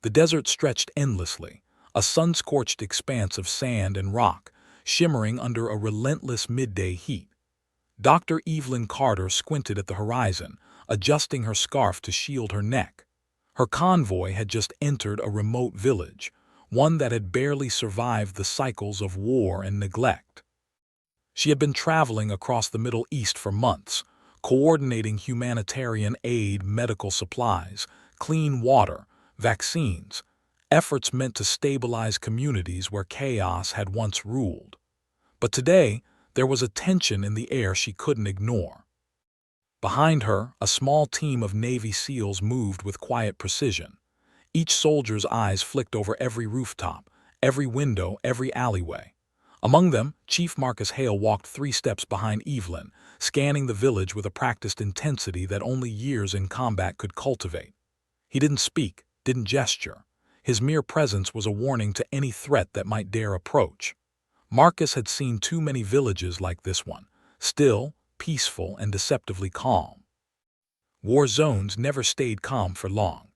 The desert stretched endlessly, a sun-scorched expanse of sand and rock, shimmering under a relentless midday heat. Dr. Evelyn Carter squinted at the horizon, adjusting her scarf to shield her neck. Her convoy had just entered a remote village, one that had barely survived the cycles of war and neglect. She had been traveling across the Middle East for months, coordinating humanitarian aid, medical supplies, clean water, vaccines, efforts meant to stabilize communities where chaos had once ruled. But today, there was a tension in the air she couldn't ignore. Behind her, a small team of Navy SEALs moved with quiet precision. Each soldier's eyes flicked over every rooftop, every window, every alleyway. Among them, Chief Marcus Hale walked 3 steps behind Evelyn, scanning the village with a practiced intensity that only years in combat could cultivate. He didn't speak, didn't gesture. His mere presence was a warning to any threat that might dare approach. Marcus had seen too many villages like this one, still, peaceful, and deceptively calm. War zones never stayed calm for long.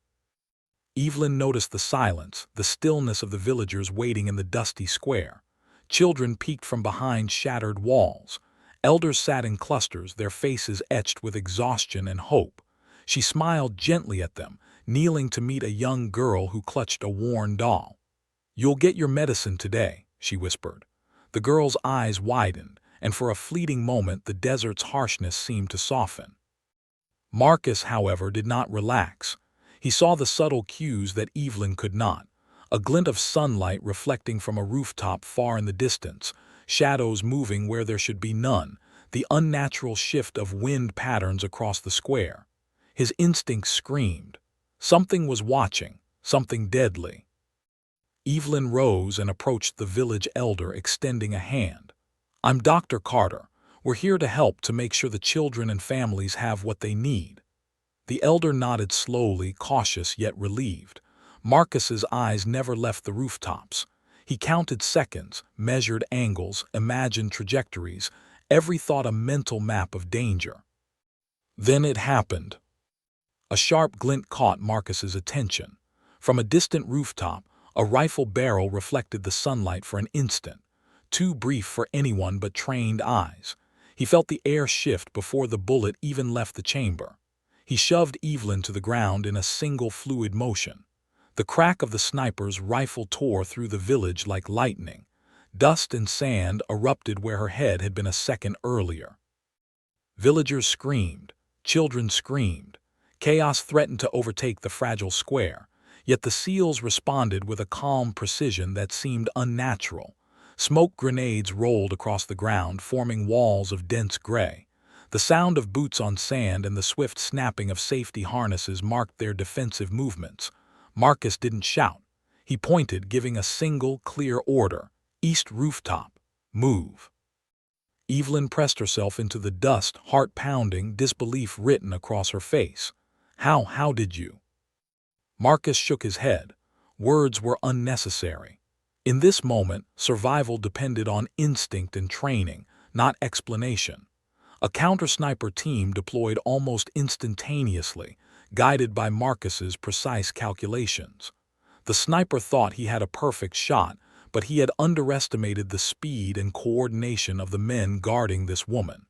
Evelyn noticed the silence, the stillness of the villagers waiting in the dusty square. Children peeked from behind shattered walls. Elders sat in clusters, their faces etched with exhaustion and hope. She smiled gently at them, kneeling to meet a young girl who clutched a worn doll. "You'll get your medicine today," she whispered. The girl's eyes widened, and for a fleeting moment the desert's harshness seemed to soften. Marcus, however, did not relax. He saw the subtle cues that Evelyn could not. A glint of sunlight reflecting from a rooftop far in the distance, shadows moving where there should be none, the unnatural shift of wind patterns across the square. His instincts screamed. Something was watching, something deadly. Evelyn rose and approached the village elder, extending a hand. "I'm Dr. Carter. We're here to help to make sure the children and families have what they need." The elder nodded slowly, cautious yet relieved. Marcus's eyes never left the rooftops. He counted seconds, measured angles, imagined trajectories, every thought a mental map of danger. Then it happened. A sharp glint caught Marcus's attention. From a distant rooftop, a rifle barrel reflected the sunlight for an instant, too brief for anyone but trained eyes. He felt the air shift before the bullet even left the chamber. He shoved Evelyn to the ground in a single fluid motion. The crack of the sniper's rifle tore through the village like lightning. Dust and sand erupted where her head had been a second earlier. Villagers screamed. Children screamed. Chaos threatened to overtake the fragile square. Yet the SEALs responded with a calm precision that seemed unnatural. Smoke grenades rolled across the ground, forming walls of dense gray. The sound of boots on sand and the swift snapping of safety harnesses marked their defensive movements. Marcus didn't shout. He pointed, giving a single, clear order. "East rooftop. Move." Evelyn pressed herself into the dust, heart pounding, disbelief written across her face. How did you?" Marcus shook his head. Words were unnecessary. In this moment, survival depended on instinct and training, not explanation. A counter-sniper team deployed almost instantaneously, guided by Marcus's precise calculations. The sniper thought he had a perfect shot, but he had underestimated the speed and coordination of the men guarding this woman.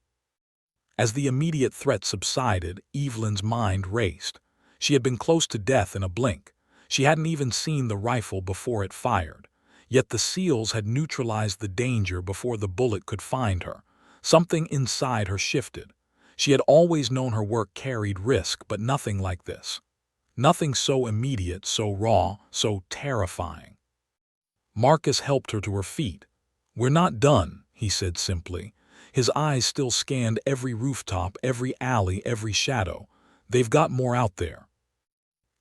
As the immediate threat subsided, Evelyn's mind raced. She had been close to death in a blink. She hadn't even seen the rifle before it fired. Yet the SEALs had neutralized the danger before the bullet could find her. Something inside her shifted. She had always known her work carried risk, but nothing like this. Nothing so immediate, so raw, so terrifying. Marcus helped her to her feet. "We're not done," he said simply. His eyes still scanned every rooftop, every alley, every shadow. "They've got more out there."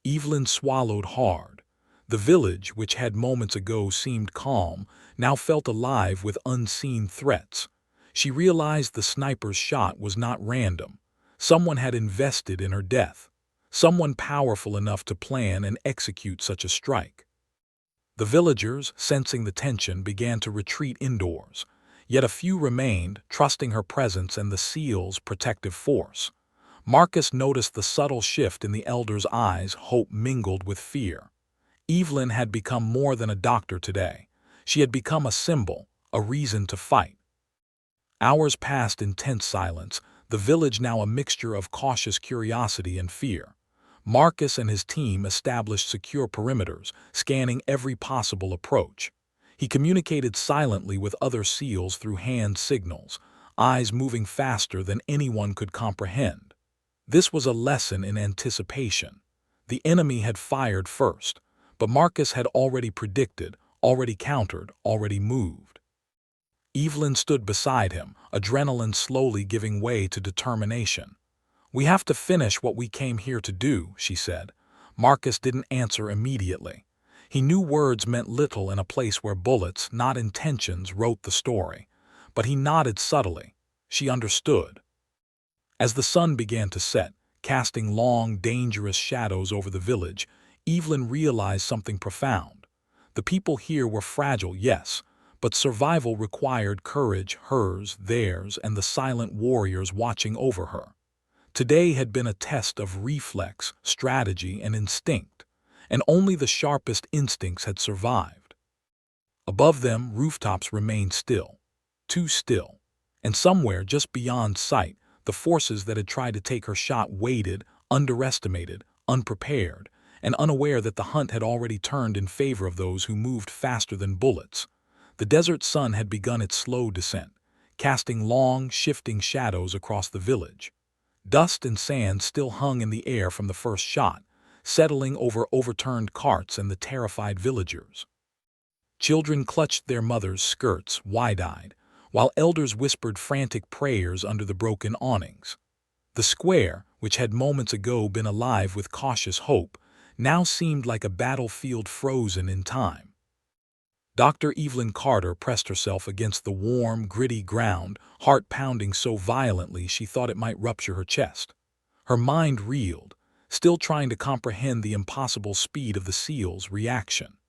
Evelyn swallowed hard. The village, which had moments ago seemed calm, now felt alive with unseen threats. She realized the sniper's shot was not random. Someone had invested in her death. Someone powerful enough to plan and execute such a strike. The villagers, sensing the tension, began to retreat indoors. Yet a few remained, trusting her presence and the SEALs' protective force. Marcus noticed the subtle shift in the elder's eyes, hope mingled with fear. Evelyn had become more than a doctor today. She had become a symbol, a reason to fight. Hours passed in tense silence, the village now a mixture of cautious curiosity and fear. Marcus and his team established secure perimeters, scanning every possible approach. He communicated silently with other SEALs through hand signals, eyes moving faster than anyone could comprehend. This was a lesson in anticipation. The enemy had fired first, but Marcus had already predicted, already countered, already moved. Evelyn stood beside him, adrenaline slowly giving way to determination. "We have to finish what we came here to do," she said. Marcus didn't answer immediately. He knew words meant little in a place where bullets, not intentions, wrote the story. But he nodded subtly. She understood. As the sun began to set, casting long, dangerous shadows over the village, Evelyn realized something profound. The people here were fragile, yes, but survival required courage, hers, theirs, and the silent warriors watching over her. Today had been a test of reflex, strategy, and instinct, and only the sharpest instincts had survived. Above them, rooftops remained still, too still, and somewhere just beyond sight, the forces that had tried to take her shot waited, underestimated, unprepared, and unaware that the hunt had already turned in favor of those who moved faster than bullets. The desert sun had begun its slow descent, casting long, shifting shadows across the village. Dust and sand still hung in the air from the first shot, settling over overturned carts and the terrified villagers. Children clutched their mothers' skirts, wide-eyed, while elders whispered frantic prayers under the broken awnings. The square, which had moments ago been alive with cautious hope, now seemed like a battlefield frozen in time. Dr. Evelyn Carter pressed herself against the warm, gritty ground, heart pounding so violently she thought it might rupture her chest. Her mind reeled, still trying to comprehend the impossible speed of the SEAL's reaction.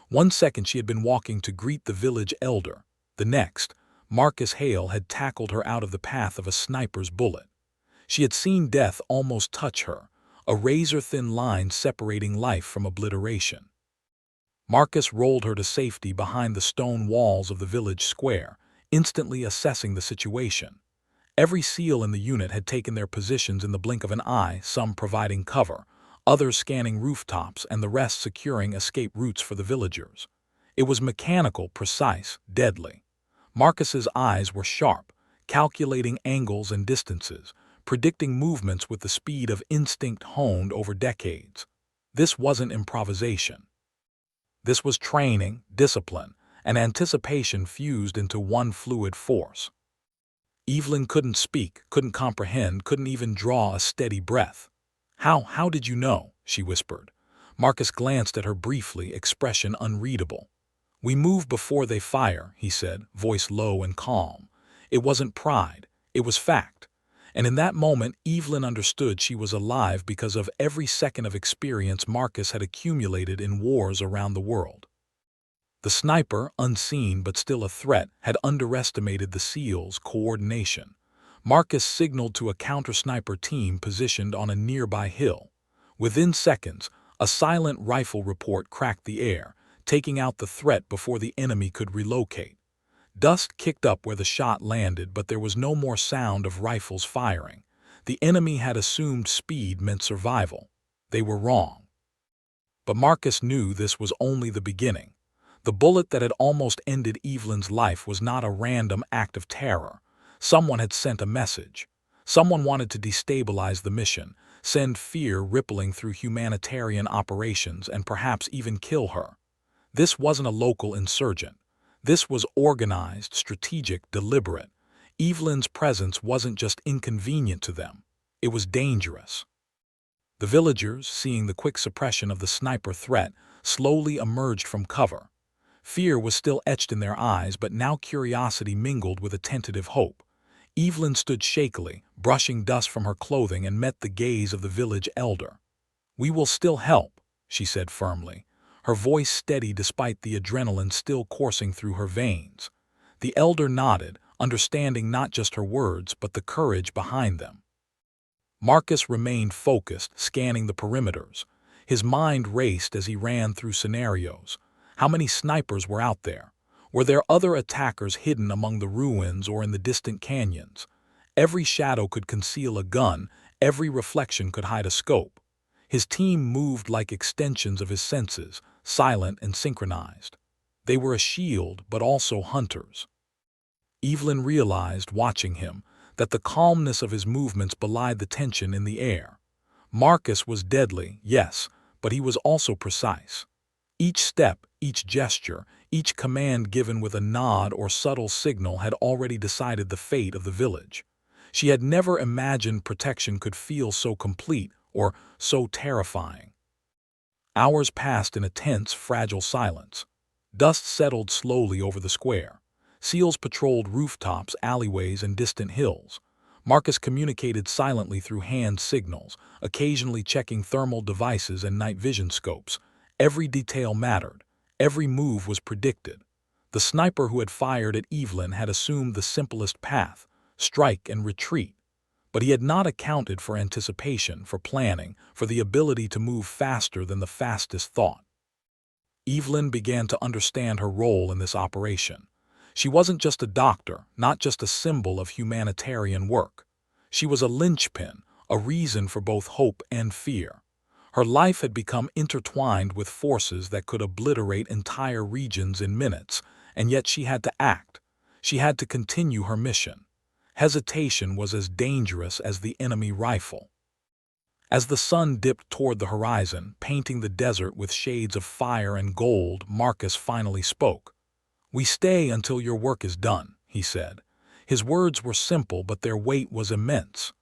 1 second she had been walking to greet the village elder. The next, Marcus Hale had tackled her out of the path of a sniper's bullet. She had seen death almost touch her, a razor-thin line separating life from obliteration. Marcus rolled her to safety behind the stone walls of the village square, instantly assessing the situation. Every SEAL in the unit had taken their positions in the blink of an eye, some providing cover, others scanning rooftops, and the rest securing escape routes for the villagers. It was mechanical, precise, deadly. Marcus's eyes were sharp, calculating angles and distances, predicting movements with the speed of instinct honed over decades. This wasn't improvisation. This was training, discipline, and anticipation fused into one fluid force. Evelyn couldn't speak, couldn't comprehend, couldn't even draw a steady breath. How did you know?" she whispered. Marcus glanced at her briefly, expression unreadable. "We move before they fire," he said, voice low and calm. It wasn't pride, it was fact. And in that moment, Evelyn understood she was alive because of every second of experience Marcus had accumulated in wars around the world. The sniper, unseen but still a threat, had underestimated the SEAL's coordination. Marcus signaled to a counter-sniper team positioned on a nearby hill. Within seconds, a silent rifle report cracked the air, taking out the threat before the enemy could relocate. Dust kicked up where the shot landed, but there was no more sound of rifles firing. The enemy had assumed speed meant survival. They were wrong. But Marcus knew this was only the beginning. The bullet that had almost ended Evelyn's life was not a random act of terror. Someone had sent a message. Someone wanted to destabilize the mission, send fear rippling through humanitarian operations, and perhaps even kill her. This wasn't a local insurgent. This was organized, strategic, deliberate. Evelyn's presence wasn't just inconvenient to them. It was dangerous. The villagers, seeing the quick suppression of the sniper threat, slowly emerged from cover. Fear was still etched in their eyes, but now curiosity mingled with a tentative hope. Evelyn stood shakily, brushing dust from her clothing, and met the gaze of the village elder. "We will still help," she said firmly, her voice steady despite the adrenaline still coursing through her veins. The elder nodded, understanding not just her words but the courage behind them. Marcus remained focused, scanning the perimeters. His mind raced as he ran through scenarios. How many snipers were out there? Were there other attackers hidden among the ruins or in the distant canyons? Every shadow could conceal a gun, every reflection could hide a scope. His team moved like extensions of his senses, silent and synchronized. They were a shield, but also hunters. Evelyn realized, watching him, that the calmness of his movements belied the tension in the air. Marcus was deadly, yes, but he was also precise. Each step, each gesture, each command given with a nod or subtle signal had already decided the fate of the village. She had never imagined protection could feel so complete or so terrifying. Hours passed in a tense, fragile silence. Dust settled slowly over the square. Seals patrolled rooftops, alleyways, and distant hills. Marcus communicated silently through hand signals, occasionally checking thermal devices and night vision scopes. Every detail mattered. Every move was predicted. The sniper who had fired at Evelyn had assumed the simplest path, strike and retreat. But he had not accounted for anticipation, for planning, for the ability to move faster than the fastest thought. Evelyn began to understand her role in this operation. She wasn't just a doctor, not just a symbol of humanitarian work. She was a linchpin, a reason for both hope and fear. Her life had become intertwined with forces that could obliterate entire regions in minutes, and yet she had to act. She had to continue her mission. Hesitation was as dangerous as the enemy rifle. As the sun dipped toward the horizon, painting the desert with shades of fire and gold, Marcus finally spoke. "We stay until your work is done," he said. His words were simple, but their weight was immense.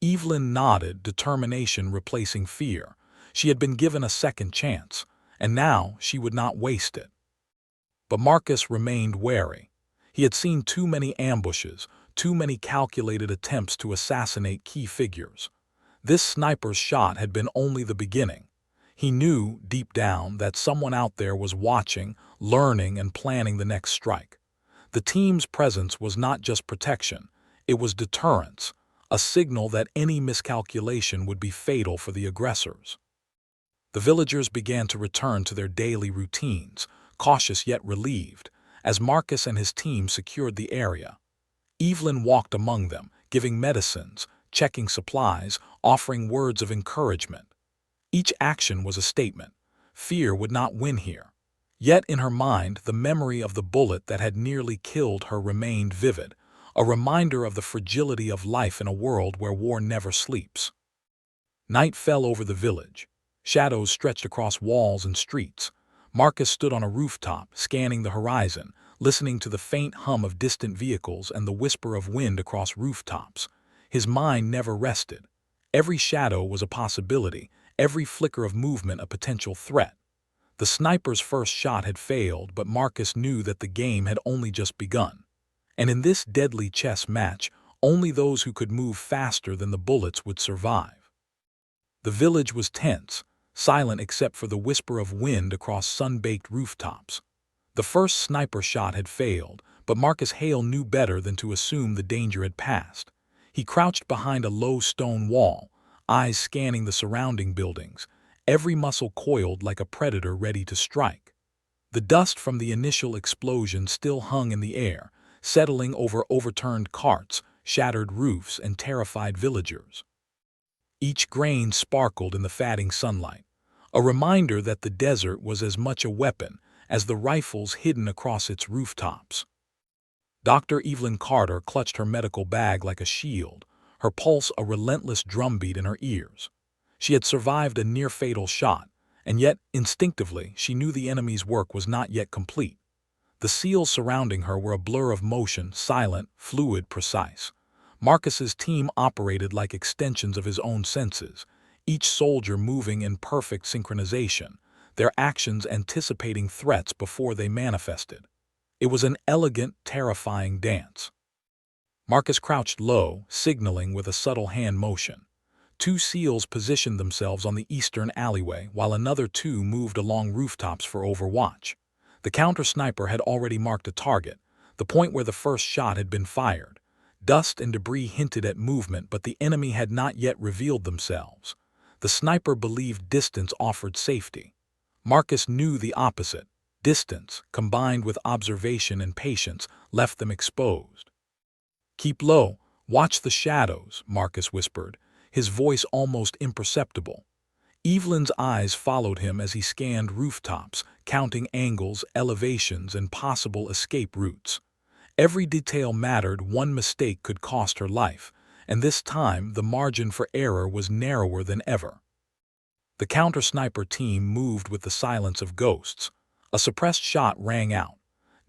Evelyn nodded, determination replacing fear. She had been given a second chance, and now she would not waste it. But Marcus remained wary. He had seen too many ambushes, too many calculated attempts to assassinate key figures. This sniper's shot had been only the beginning. He knew, deep down, that someone out there was watching, learning, and planning the next strike. The team's presence was not just protection, it was deterrence, a signal that any miscalculation would be fatal for the aggressors. The villagers began to return to their daily routines, cautious yet relieved, as Marcus and his team secured the area. Evelyn walked among them, giving medicines, checking supplies, offering words of encouragement. Each action was a statement. Fear would not win here. Yet in her mind, the memory of the bullet that had nearly killed her remained vivid, a reminder of the fragility of life in a world where war never sleeps. Night fell over the village. Shadows stretched across walls and streets. Marcus stood on a rooftop, scanning the horizon, listening to the faint hum of distant vehicles and the whisper of wind across rooftops. His mind never rested. Every shadow was a possibility, every flicker of movement a potential threat. The sniper's first shot had failed, but Marcus knew that the game had only just begun. And in this deadly chess match, only those who could move faster than the bullets would survive. The village was tense, silent except for the whisper of wind across sun-baked rooftops. The first sniper shot had failed, but Marcus Hale knew better than to assume the danger had passed. He crouched behind a low stone wall, eyes scanning the surrounding buildings, every muscle coiled like a predator ready to strike. The dust from the initial explosion still hung in the air, settling over overturned carts, shattered roofs, and terrified villagers. Each grain sparkled in the fading sunlight, a reminder that the desert was as much a weapon as the rifles hidden across its rooftops. Dr. Evelyn Carter clutched her medical bag like a shield, her pulse a relentless drumbeat in her ears. She had survived a near-fatal shot, and yet, instinctively, she knew the enemy's work was not yet complete. The seals surrounding her were a blur of motion, silent, fluid, precise. Marcus's team operated like extensions of his own senses, each soldier moving in perfect synchronization, their actions anticipating threats before they manifested. It was an elegant, terrifying dance. Marcus crouched low, signaling with a subtle hand motion. Two SEALs positioned themselves on the eastern alleyway, while another two moved along rooftops for overwatch. The counter-sniper had already marked a target, the point where the first shot had been fired. Dust and debris hinted at movement, but the enemy had not yet revealed themselves. The sniper believed distance offered safety. Marcus knew the opposite. Distance, combined with observation and patience, left them exposed. "Keep low, watch the shadows," Marcus whispered, his voice almost imperceptible. Evelyn's eyes followed him as he scanned rooftops, counting angles, elevations, and possible escape routes. Every detail mattered. One mistake could cost her life, and this time the margin for error was narrower than ever. The counter-sniper team moved with the silence of ghosts. A suppressed shot rang out.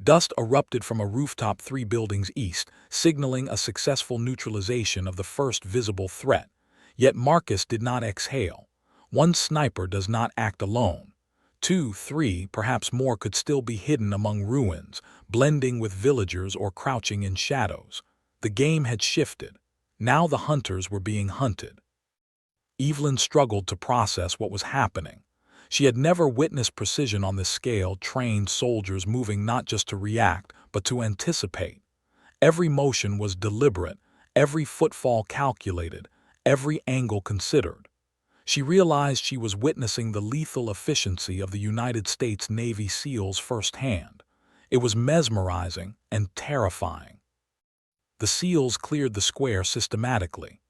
Dust erupted from a rooftop 3 buildings east, signaling a successful neutralization of the first visible threat. Yet Marcus did not exhale. One sniper does not act alone. 2, 3, perhaps more could still be hidden among ruins, blending with villagers or crouching in shadows. The game had shifted. Now the hunters were being hunted. Evelyn struggled to process what was happening. She had never witnessed precision on this scale, trained soldiers moving not just to react, but to anticipate. Every motion was deliberate, every footfall calculated, every angle considered. She realized she was witnessing the lethal efficiency of the United States Navy SEALs firsthand. It was mesmerizing and terrifying. The SEALs cleared the square systematically.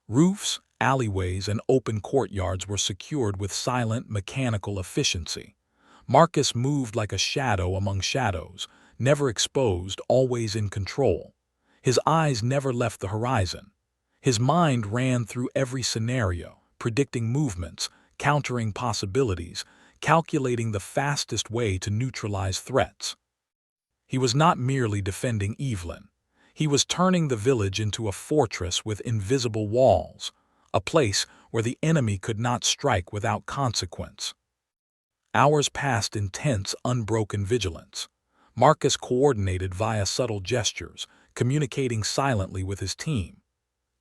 Roofs, alleyways, and open courtyards were secured with silent, mechanical efficiency. Marcus moved like a shadow among shadows, never exposed, always in control. His eyes never left the horizon. His mind ran through every scenario, predicting movements, countering possibilities, calculating the fastest way to neutralize threats. He was not merely defending Evelyn. He was turning the village into a fortress with invisible walls, a place where the enemy could not strike without consequence. Hours passed in tense, unbroken vigilance. Marcus coordinated via subtle gestures, communicating silently with his team.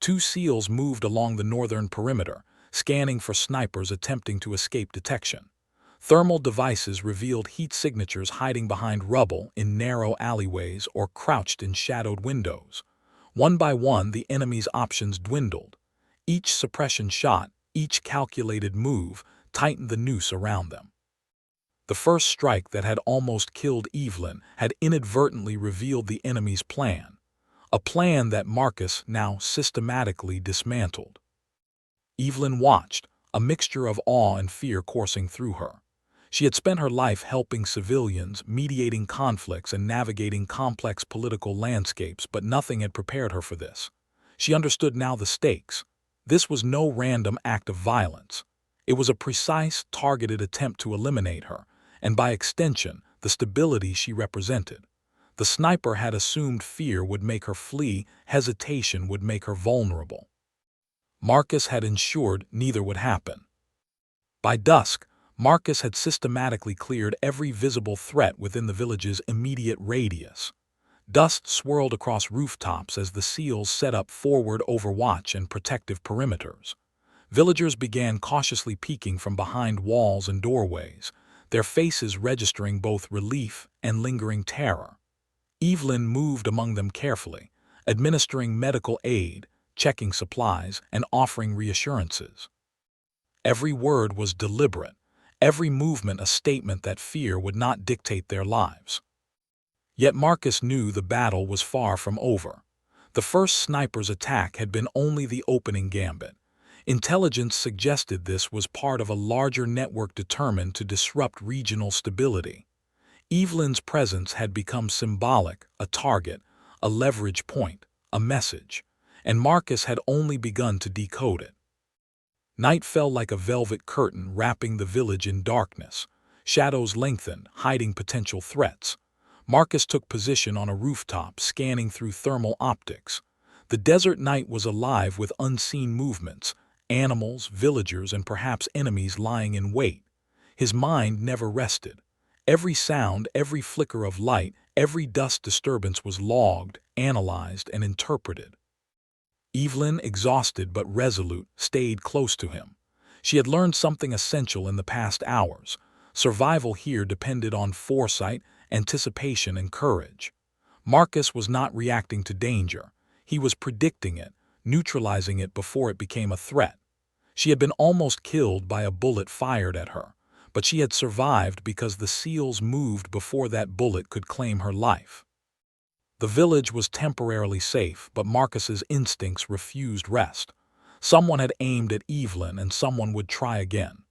2 SEALs moved along the northern perimeter, scanning for snipers attempting to escape detection. Thermal devices revealed heat signatures hiding behind rubble in narrow alleyways or crouched in shadowed windows. One by one, the enemy's options dwindled. Each suppression shot, each calculated move, tightened the noose around them. The first strike that had almost killed Evelyn had inadvertently revealed the enemy's plan, a plan that Marcus now systematically dismantled. Evelyn watched, a mixture of awe and fear coursing through her. She had spent her life helping civilians, mediating conflicts, and navigating complex political landscapes, but nothing had prepared her for this. She understood now the stakes. This was no random act of violence. It was a precise, targeted attempt to eliminate her, and by extension, the stability she represented. The sniper had assumed fear would make her flee, hesitation would make her vulnerable. Marcus had ensured neither would happen. By dusk, Marcus had systematically cleared every visible threat within the village's immediate radius. Dust swirled across rooftops as the SEALs set up forward overwatch and protective perimeters. Villagers began cautiously peeking from behind walls and doorways, their faces registering both relief and lingering terror. Evelyn moved among them carefully, administering medical aid, checking supplies, and offering reassurances. Every word was deliberate, every movement a statement that fear would not dictate their lives. Yet Marcus knew the battle was far from over. The first sniper's attack had been only the opening gambit. Intelligence suggested this was part of a larger network determined to disrupt regional stability. Evelyn's presence had become symbolic, a target, a leverage point, a message, and Marcus had only begun to decode it. Night fell like a velvet curtain wrapping the village in darkness. Shadows lengthened, hiding potential threats. Marcus took position on a rooftop, scanning through thermal optics. The desert night was alive with unseen movements, animals, villagers, and perhaps enemies lying in wait. His mind never rested. Every sound, every flicker of light, every dust disturbance was logged, analyzed, and interpreted. Evelyn, exhausted but resolute, stayed close to him. She had learned something essential in the past hours. Survival here depended on foresight, anticipation, and courage. Marcus was not reacting to danger. He was predicting it, neutralizing it before it became a threat. She had been almost killed by a bullet fired at her, but she had survived because the seals moved before that bullet could claim her life. The village was temporarily safe, but Marcus's instincts refused rest. Someone had aimed at Evelyn, and someone would try again.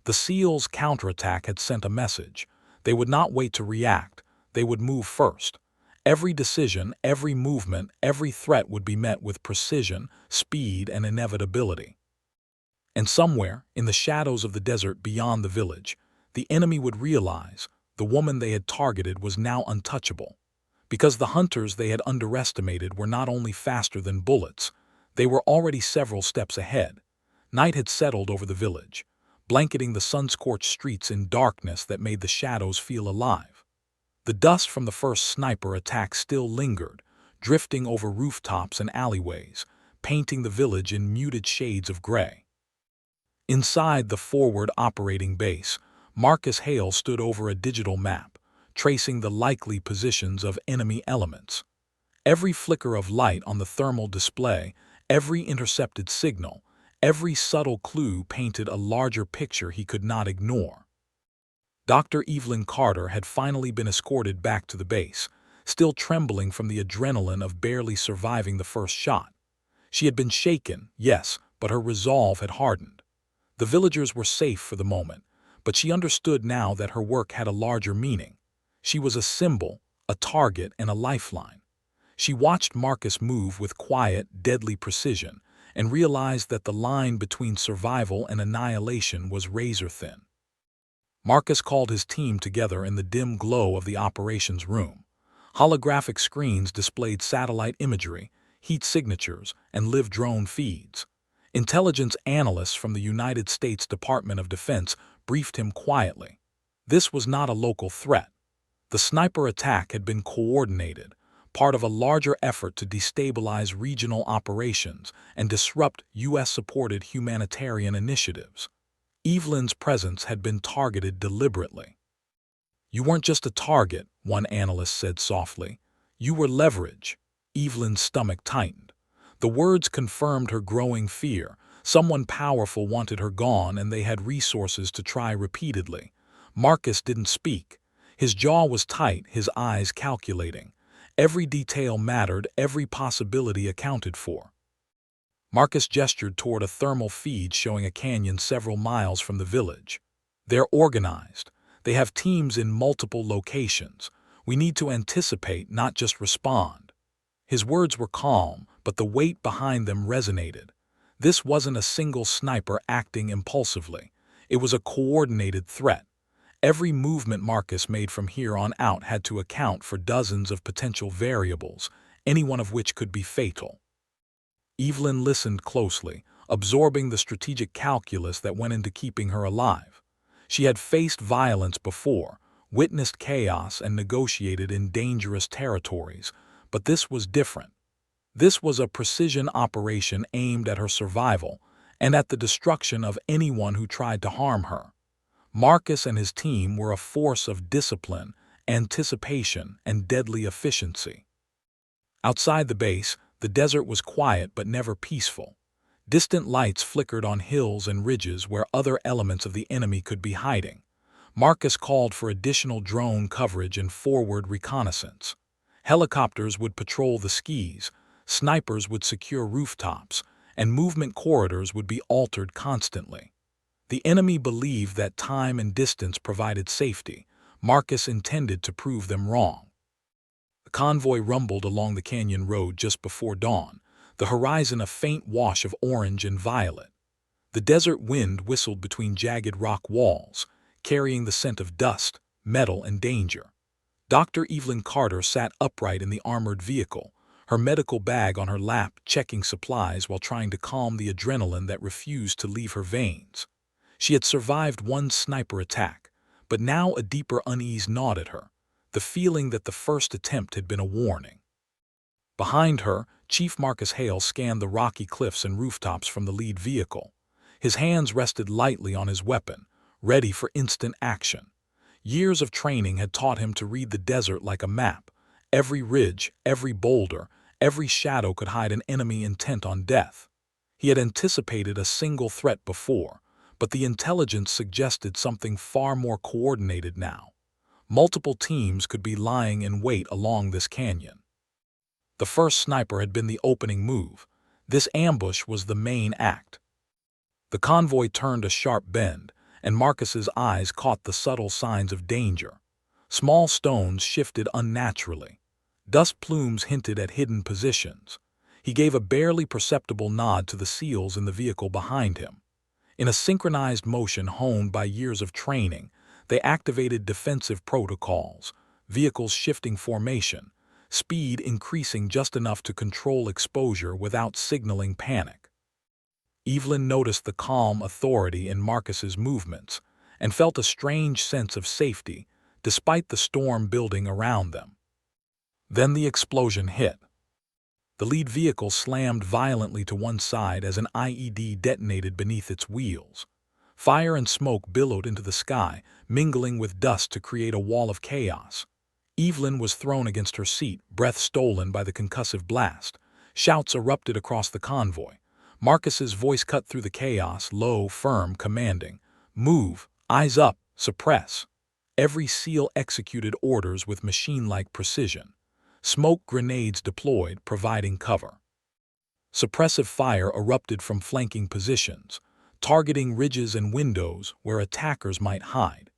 The seals' counterattack had sent a message. They would not wait to react. They would move first. Every decision, every movement, every threat would be met with precision, speed, and inevitability. And somewhere, in the shadows of the desert beyond the village, the enemy would realize the woman they had targeted was now untouchable. Because the hunters they had underestimated were not only faster than bullets, they were already several steps ahead. Night had settled over the village, blanketing the sun-scorched streets in darkness that made the shadows feel alive. The dust from the first sniper attack still lingered, drifting over rooftops and alleyways, painting the village in muted shades of gray. Inside the forward operating base, Marcus Hale stood over a digital map, tracing the likely positions of enemy elements. Every flicker of light on the thermal display, every intercepted signal, every subtle clue painted a larger picture he could not ignore. Dr. Evelyn Carter had finally been escorted back to the base, still trembling from the adrenaline of barely surviving the first shot. She had been shaken, yes, but her resolve had hardened. The villagers were safe for the moment, but she understood now that her work had a larger meaning. She was a symbol, a target, and a lifeline. She watched Marcus move with quiet, deadly precision and realized that the line between survival and annihilation was razor-thin. Marcus called his team together in the dim glow of the operations room. Holographic screens displayed satellite imagery, heat signatures, and live drone feeds. Intelligence analysts from the United States Department of Defense briefed him quietly. This was not a local threat. The sniper attack had been coordinated, part of a larger effort to destabilize regional operations and disrupt U.S.-supported humanitarian initiatives. Evelyn's presence had been targeted deliberately. "You weren't just a target," one analyst said softly. "You were leverage." Evelyn's stomach tightened. The words confirmed her growing fear. Someone powerful wanted her gone, and they had resources to try repeatedly. Marcus didn't speak. His jaw was tight, his eyes calculating. Every detail mattered, every possibility accounted for. Marcus gestured toward a thermal feed showing a canyon several miles from the village. "They're organized. They have teams in multiple locations. We need to anticipate, not just respond." His words were calm, but the weight behind them resonated. This wasn't a single sniper acting impulsively. It was a coordinated threat. Every movement Marcus made from here on out had to account for dozens of potential variables, any one of which could be fatal. Evelyn listened closely, absorbing the strategic calculus that went into keeping her alive. She had faced violence before, witnessed chaos, and negotiated in dangerous territories, but this was different. This was a precision operation aimed at her survival and at the destruction of anyone who tried to harm her. Marcus and his team were a force of discipline, anticipation, and deadly efficiency. Outside the base, the desert was quiet but never peaceful. Distant lights flickered on hills and ridges where other elements of the enemy could be hiding. Marcus called for additional drone coverage and forward reconnaissance. Helicopters would patrol the skis, snipers would secure rooftops, and movement corridors would be altered constantly. The enemy believed that time and distance provided safety. Marcus intended to prove them wrong. The convoy rumbled along the canyon road just before dawn, the horizon a faint wash of orange and violet. The desert wind whistled between jagged rock walls, carrying the scent of dust, metal, and danger. Dr. Evelyn Carter sat upright in the armored vehicle, her medical bag on her lap, checking supplies while trying to calm the adrenaline that refused to leave her veins. She had survived one sniper attack, but now a deeper unease gnawed at her, the feeling that the first attempt had been a warning. Behind her, Chief Marcus Hale scanned the rocky cliffs and rooftops from the lead vehicle. His hands rested lightly on his weapon, ready for instant action. Years of training had taught him to read the desert like a map. Every ridge, every boulder, every shadow could hide an enemy intent on death. He had anticipated a single threat before, but the intelligence suggested something far more coordinated now. Multiple teams could be lying in wait along this canyon. The first sniper had been the opening move. This ambush was the main act. The convoy turned a sharp bend, and Marcus's eyes caught the subtle signs of danger. Small stones shifted unnaturally. Dust plumes hinted at hidden positions. He gave a barely perceptible nod to the SEALs in the vehicle behind him. In a synchronized motion honed by years of training, they activated defensive protocols, vehicles shifting formation, speed increasing just enough to control exposure without signaling panic. Evelyn noticed the calm authority in Marcus's movements and felt a strange sense of safety despite the storm building around them. Then the explosion hit. The lead vehicle slammed violently to one side as an IED detonated beneath its wheels. Fire and smoke billowed into the sky, mingling with dust to create a wall of chaos. Evelyn was thrown against her seat, breath stolen by the concussive blast. Shouts erupted across the convoy. Marcus's voice cut through the chaos, low, firm, commanding. Move, eyes up, suppress. Every SEAL executed orders with machine-like precision. Smoke grenades deployed, providing cover. Suppressive fire erupted from flanking positions, targeting ridges and windows where attackers might hide.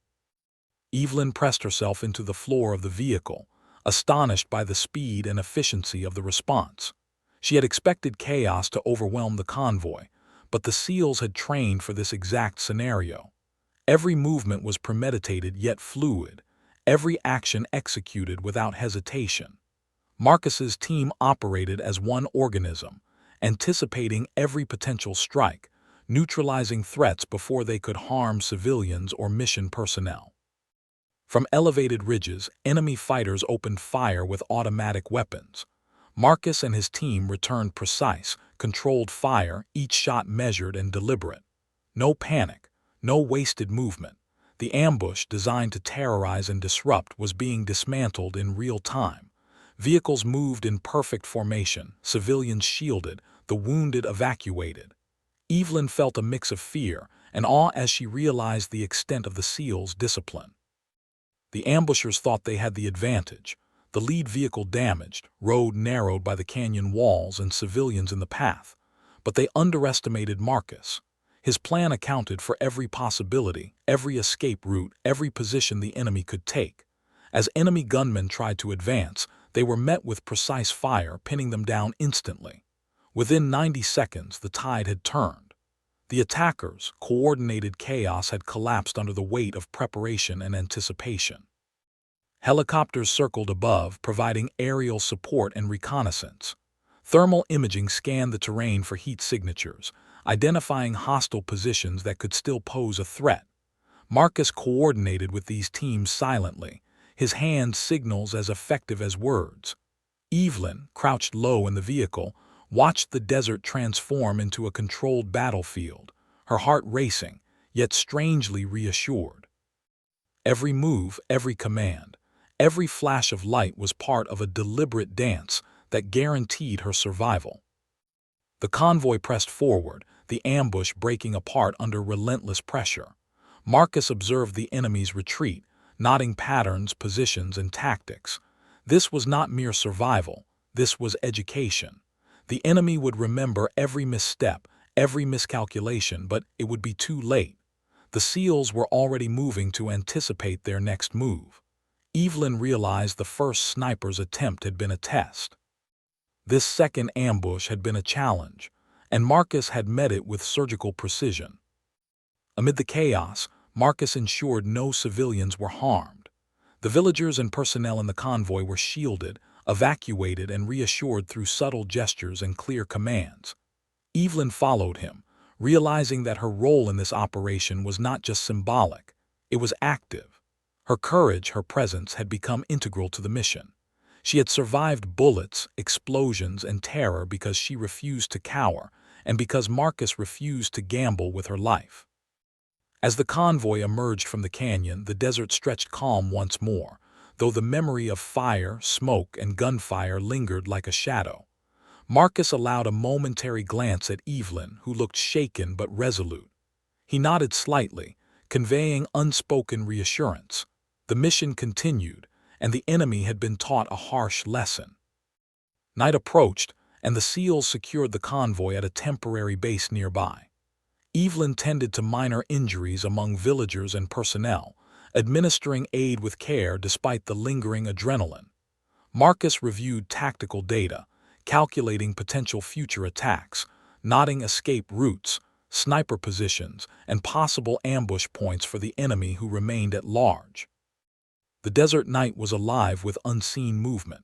Evelyn pressed herself into the floor of the vehicle, astonished by the speed and efficiency of the response. She had expected chaos to overwhelm the convoy, but the SEALs had trained for this exact scenario. Every movement was premeditated yet fluid, every action executed without hesitation. Marcus's team operated as one organism, anticipating every potential strike, neutralizing threats before they could harm civilians or mission personnel. From elevated ridges, enemy fighters opened fire with automatic weapons. Marcus and his team returned precise, controlled fire, each shot measured and deliberate. No panic, no wasted movement. The ambush designed to terrorize and disrupt was being dismantled in real time. Vehicles moved in perfect formation, civilians shielded, the wounded evacuated. Evelyn felt a mix of fear and awe as she realized the extent of the SEALs' discipline. The ambushers thought they had the advantage. The lead vehicle damaged, road narrowed by the canyon walls and civilians in the path. But they underestimated Marcus. His plan accounted for every possibility, every escape route, every position the enemy could take. As enemy gunmen tried to advance, they were met with precise fire, pinning them down instantly. Within 90 seconds, the tide had turned. The attackers' coordinated chaos had collapsed under the weight of preparation and anticipation. Helicopters circled above, providing aerial support and reconnaissance. Thermal imaging scanned the terrain for heat signatures, identifying hostile positions that could still pose a threat. Marcus coordinated with these teams silently, his hand signals as effective as words. Evelyn, crouched low in the vehicle, watched the desert transform into a controlled battlefield, her heart racing, yet strangely reassured. Every move, every command, every flash of light was part of a deliberate dance that guaranteed her survival. The convoy pressed forward, the ambush breaking apart under relentless pressure. Marcus observed the enemy's retreat, noting patterns, positions, and tactics. This was not mere survival, this was education. The enemy would remember every misstep, every miscalculation, but it would be too late. The SEALs were already moving to anticipate their next move. Evelyn realized the first sniper's attempt had been a test. This second ambush had been a challenge, and Marcus had met it with surgical precision. Amid the chaos, Marcus ensured no civilians were harmed. The villagers and personnel in the convoy were shielded, evacuated, and reassured through subtle gestures and clear commands. Evelyn followed him, realizing that her role in this operation was not just symbolic, it was active. Her courage, her presence had become integral to the mission. She had survived bullets, explosions, and terror because she refused to cower, and because Marcus refused to gamble with her life. As the convoy emerged from the canyon, the desert stretched calm once more, though the memory of fire, smoke, and gunfire lingered like a shadow. Marcus allowed a momentary glance at Evelyn, who looked shaken but resolute. He nodded slightly, conveying unspoken reassurance. The mission continued, and the enemy had been taught a harsh lesson. Night approached, and the SEALs secured the convoy at a temporary base nearby. Evelyn tended to minor injuries among villagers and personnel, administering aid with care despite the lingering adrenaline. Marcus reviewed tactical data, calculating potential future attacks, noting escape routes, sniper positions, and possible ambush points for the enemy who remained at large. The desert night was alive with unseen movement.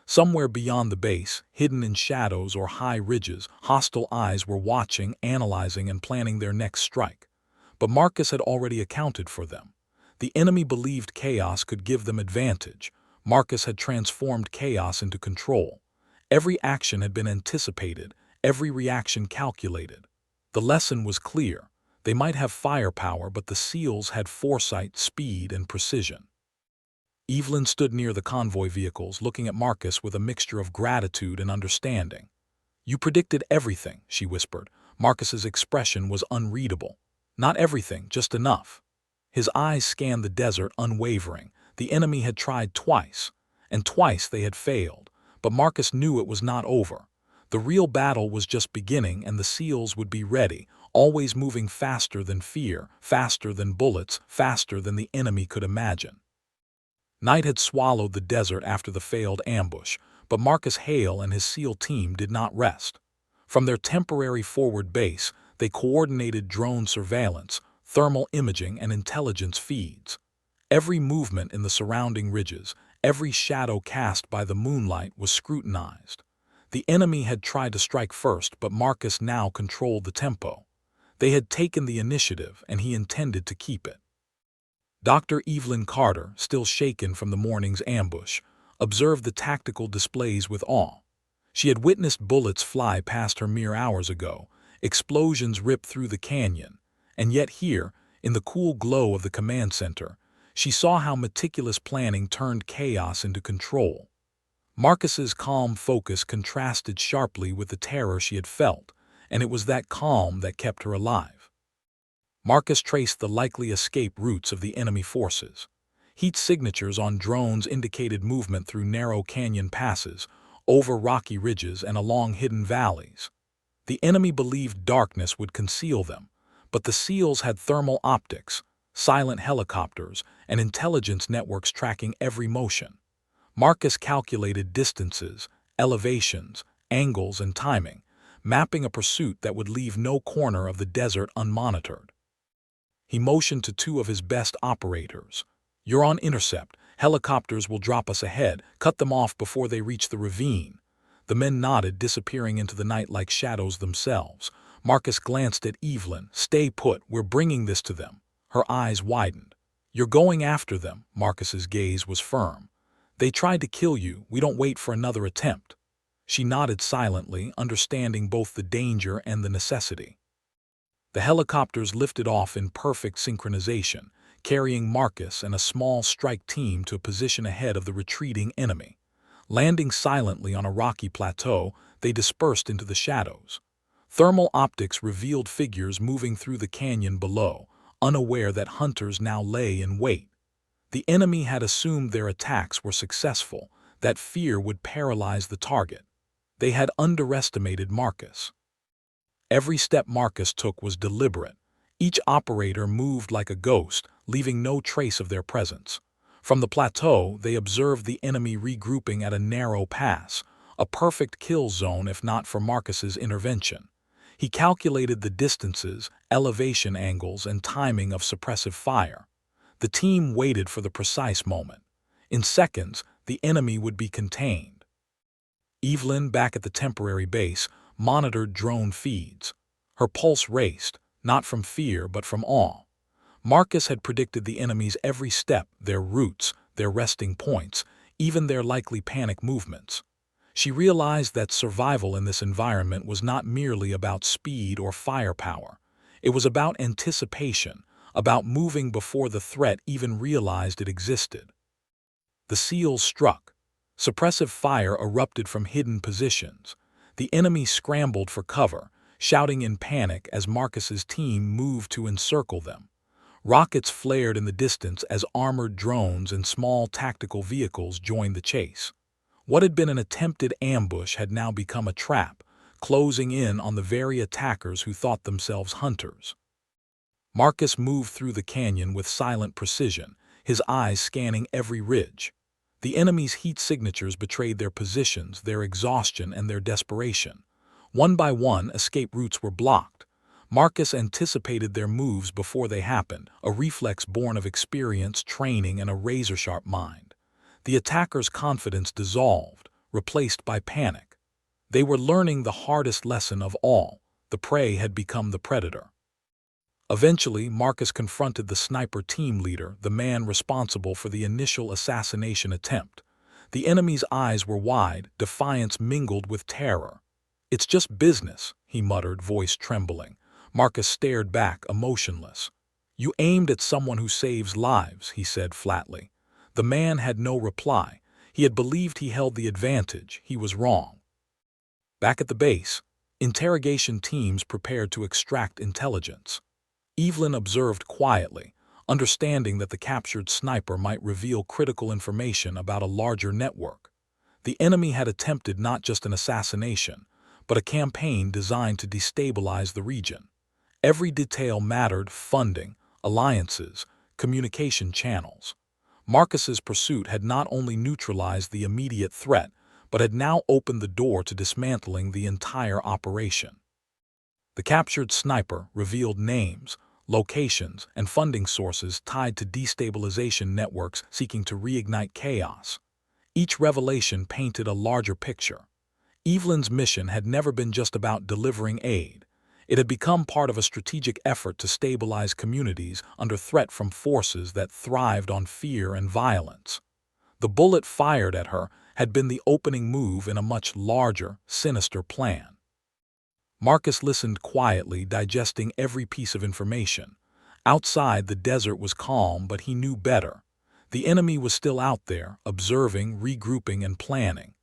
Somewhere beyond the base, hidden in shadows or high ridges, hostile eyes were watching, analyzing, and planning their next strike. But Marcus had already accounted for them. The enemy believed chaos could give them advantage. Marcus had transformed chaos into control. Every action had been anticipated, every reaction calculated. The lesson was clear. They might have firepower, but the SEALs had foresight, speed, and precision. Evelyn stood near the convoy vehicles, looking at Marcus with a mixture of gratitude and understanding. "You predicted everything," she whispered. Marcus's expression was unreadable. "Not everything, just enough." His eyes scanned the desert, unwavering. The enemy had tried twice, and twice they had failed. But Marcus knew it was not over. The real battle was just beginning, and the SEALs would be ready, always moving faster than fear, faster than bullets, faster than the enemy could imagine. Night had swallowed the desert after the failed ambush, but Marcus Hale and his SEAL team did not rest. From their temporary forward base, they coordinated drone surveillance, thermal imaging, and intelligence feeds. Every movement in the surrounding ridges, every shadow cast by the moonlight was scrutinized. The enemy had tried to strike first, but Marcus now controlled the tempo. They had taken the initiative, and he intended to keep it. Dr. Evelyn Carter, still shaken from the morning's ambush, observed the tactical displays with awe. She had witnessed bullets fly past her mere hours ago, explosions rip through the canyon, and yet here, in the cool glow of the command center, she saw how meticulous planning turned chaos into control. Marcus's calm focus contrasted sharply with the terror she had felt, and it was that calm that kept her alive. Marcus traced the likely escape routes of the enemy forces. Heat signatures on drones indicated movement through narrow canyon passes, over rocky ridges, and along hidden valleys. The enemy believed darkness would conceal them, but the SEALs had thermal optics, silent helicopters, and intelligence networks tracking every motion. Marcus calculated distances, elevations, angles, and timing, mapping a pursuit that would leave no corner of the desert unmonitored. He motioned to two of his best operators. "You're on intercept. Helicopters will drop us ahead. Cut them off before they reach the ravine." The men nodded, disappearing into the night like shadows themselves. Marcus glanced at Evelyn. "Stay put. We're bringing this to them." Her eyes widened. "You're going after them." Marcus's gaze was firm. "They tried to kill you. We don't wait for another attempt." She nodded silently, understanding both the danger and the necessity. The helicopters lifted off in perfect synchronization, carrying Marcus and a small strike team to a position ahead of the retreating enemy. Landing silently on a rocky plateau, they dispersed into the shadows. Thermal optics revealed figures moving through the canyon below, unaware that hunters now lay in wait. The enemy had assumed their attacks were successful, that fear would paralyze the target. They had underestimated Marcus. Every step Marcus took was deliberate. Each operator moved like a ghost, leaving no trace of their presence. From the plateau, they observed the enemy regrouping at a narrow pass, a perfect kill zone if not for Marcus's intervention. He calculated the distances, elevation angles, and timing of suppressive fire. The team waited for the precise moment. In seconds, the enemy would be contained. Evelyn, back at the temporary base, monitored drone feeds. Her pulse raced, not from fear but from awe. Marcus had predicted the enemy's every step, their routes, their resting points, even their likely panic movements. She realized that survival in this environment was not merely about speed or firepower. It was about anticipation, about moving before the threat even realized it existed. The SEALs struck. Suppressive fire erupted from hidden positions. The enemy scrambled for cover, shouting in panic as Marcus's team moved to encircle them. Rockets flared in the distance as armored drones and small tactical vehicles joined the chase. What had been an attempted ambush had now become a trap, closing in on the very attackers who thought themselves hunters. Marcus moved through the canyon with silent precision, his eyes scanning every ridge. The enemy's heat signatures betrayed their positions, their exhaustion, and their desperation. One by one, escape routes were blocked. Marcus anticipated their moves before they happened, a reflex born of experience, training, and a razor-sharp mind. The attackers' confidence dissolved, replaced by panic. They were learning the hardest lesson of all: the prey had become the predator. Eventually, Marcus confronted the sniper team leader, the man responsible for the initial assassination attempt. The enemy's eyes were wide, defiance mingled with terror. "It's just business," he muttered, voice trembling. Marcus stared back, emotionless. "You aimed at someone who saves lives," he said flatly. The man had no reply. He had believed he held the advantage. He was wrong. Back at the base, interrogation teams prepared to extract intelligence. Evelyn observed quietly, understanding that the captured sniper might reveal critical information about a larger network. The enemy had attempted not just an assassination, but a campaign designed to destabilize the region. Every detail mattered: funding, alliances, communication channels. Marcus's pursuit had not only neutralized the immediate threat, but had now opened the door to dismantling the entire operation. The captured sniper revealed names, locations, and funding sources tied to destabilization networks seeking to reignite chaos. Each revelation painted a larger picture. Evelyn's mission had never been just about delivering aid. It had become part of a strategic effort to stabilize communities under threat from forces that thrived on fear and violence. The bullet fired at her had been the opening move in a much larger, sinister plan. Marcus listened quietly, digesting every piece of information. Outside, the desert was calm, but he knew better. The enemy was still out there, observing, regrouping, and planning.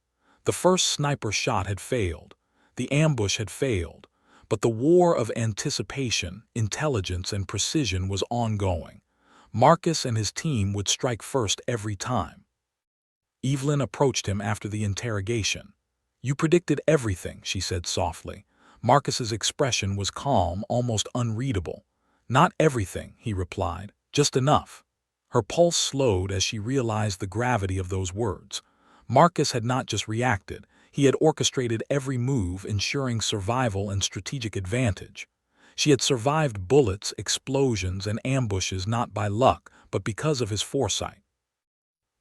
The first sniper shot had failed. The ambush had failed. But the war of anticipation, intelligence, and precision was ongoing. Marcus and his team would strike first every time. Evelyn approached him after the interrogation. "You predicted everything," she said softly. Marcus's expression was calm, almost unreadable. "Not everything," he replied, "just enough." Her pulse slowed as she realized the gravity of those words. Marcus had not just reacted. He had orchestrated every move, ensuring survival and strategic advantage. She had survived bullets, explosions, and ambushes not by luck, but because of his foresight.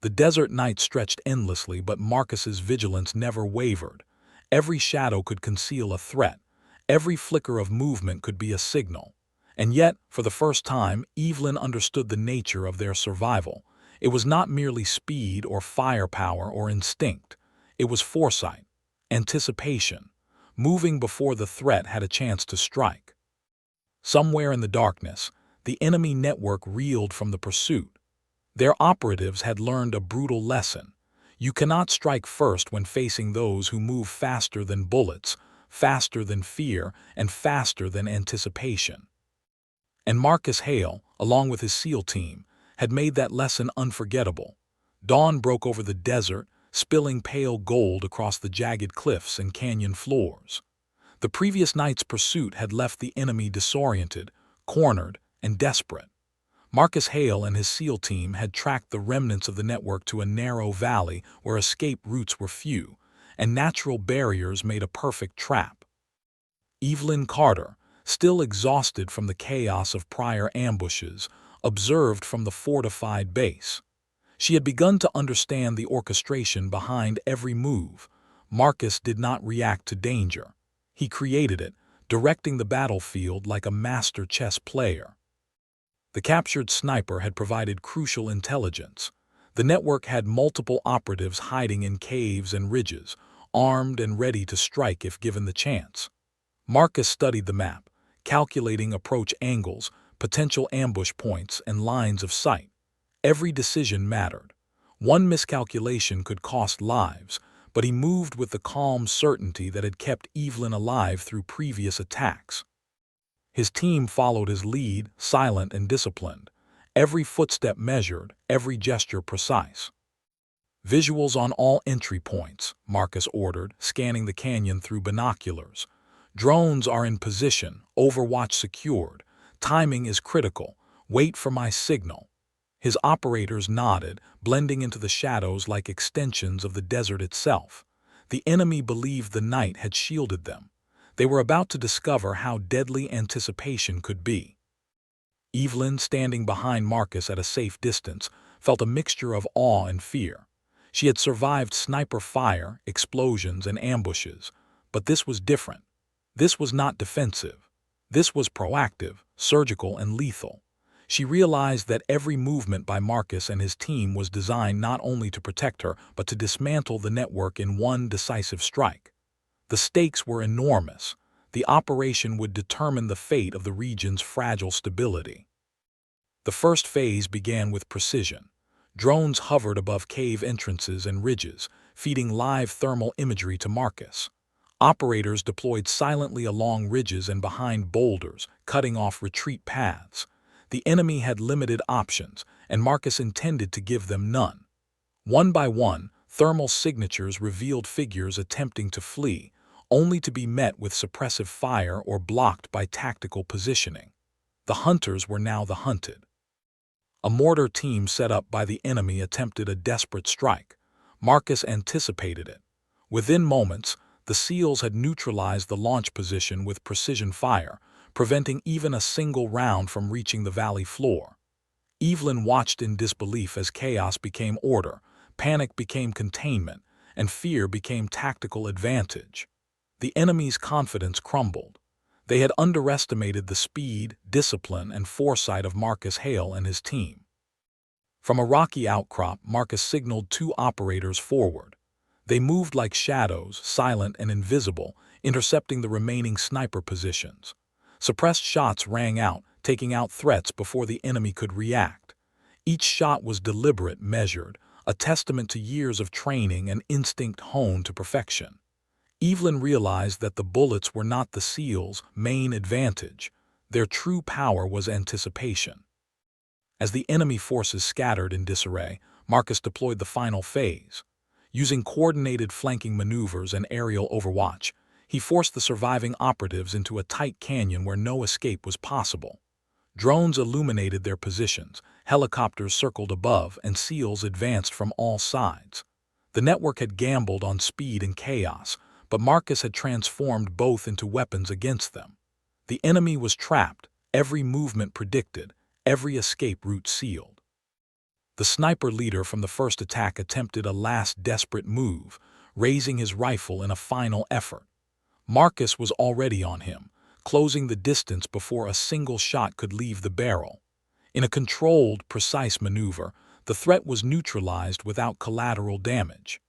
The desert night stretched endlessly, but Marcus's vigilance never wavered. Every shadow could conceal a threat. Every flicker of movement could be a signal. And yet, for the first time, Evelyn understood the nature of their survival. It was not merely speed or firepower or instinct. It was foresight, anticipation, moving before the threat had a chance to strike. Somewhere in the darkness, the enemy network reeled from the pursuit. Their operatives had learned a brutal lesson. You cannot strike first when facing those who move faster than bullets, faster than fear, and faster than anticipation. And Marcus Hale, along with his SEAL team, had made that lesson unforgettable. Dawn broke over the desert, spilling pale gold across the jagged cliffs and canyon floors. The previous night's pursuit had left the enemy disoriented, cornered, and desperate. Marcus Hale and his SEAL team had tracked the remnants of the network to a narrow valley where escape routes were few, and natural barriers made a perfect trap. Evelyn Carter, still exhausted from the chaos of prior ambushes, observed from the fortified base. She had begun to understand the orchestration behind every move. Marcus did not react to danger. He created it, directing the battlefield like a master chess player. The captured sniper had provided crucial intelligence. The network had multiple operatives hiding in caves and ridges, armed and ready to strike if given the chance. Marcus studied the map, calculating approach angles, potential ambush points, and lines of sight. Every decision mattered. One miscalculation could cost lives, but he moved with the calm certainty that had kept Evelyn alive through previous attacks. His team followed his lead, silent and disciplined, every footstep measured, every gesture precise. "Visuals on all entry points," Marcus ordered, scanning the canyon through binoculars. "Drones are in position, overwatch secured. Timing is critical. Wait for my signal." His operators nodded, blending into the shadows like extensions of the desert itself. The enemy believed the night had shielded them. They were about to discover how deadly anticipation could be. Evelyn, standing behind Marcus at a safe distance, felt a mixture of awe and fear. She had survived sniper fire, explosions, and ambushes, but this was different. This was not defensive. This was proactive, surgical, and lethal. She realized that every movement by Marcus and his team was designed not only to protect her, but to dismantle the network in one decisive strike. The stakes were enormous. The operation would determine the fate of the region's fragile stability. The first phase began with precision. Drones hovered above cave entrances and ridges, feeding live thermal imagery to Marcus. Operators deployed silently along ridges and behind boulders, cutting off retreat paths. The enemy had limited options, and Marcus intended to give them none. One by one, thermal signatures revealed figures attempting to flee, only to be met with suppressive fire or blocked by tactical positioning. The hunters were now the hunted. A mortar team set up by the enemy attempted a desperate strike. Marcus anticipated it. Within moments, the SEALs had neutralized the launch position with precision fire, preventing even a single round from reaching the valley floor. Evelyn watched in disbelief as chaos became order, panic became containment, and fear became tactical advantage. The enemy's confidence crumbled. They had underestimated the speed, discipline, and foresight of Marcus Hale and his team. From a rocky outcrop, Marcus signaled two operators forward. They moved like shadows, silent and invisible, intercepting the remaining sniper positions. Suppressed shots rang out, taking out threats before the enemy could react. Each shot was deliberate, measured, a testament to years of training and instinct honed to perfection. Evelyn realized that the bullets were not the SEALs' main advantage. Their true power was anticipation. As the enemy forces scattered in disarray, Marcus deployed the final phase. Using coordinated flanking maneuvers and aerial overwatch, he forced the surviving operatives into a tight canyon where no escape was possible. Drones illuminated their positions, helicopters circled above, and SEALs advanced from all sides. The network had gambled on speed and chaos, but Marcus had transformed both into weapons against them. The enemy was trapped, every movement predicted, every escape route sealed. The sniper leader from the first attack attempted a last desperate move, raising his rifle in a final effort. Marcus was already on him, closing the distance before a single shot could leave the barrel. In a controlled, precise maneuver, the threat was neutralized without collateral damage.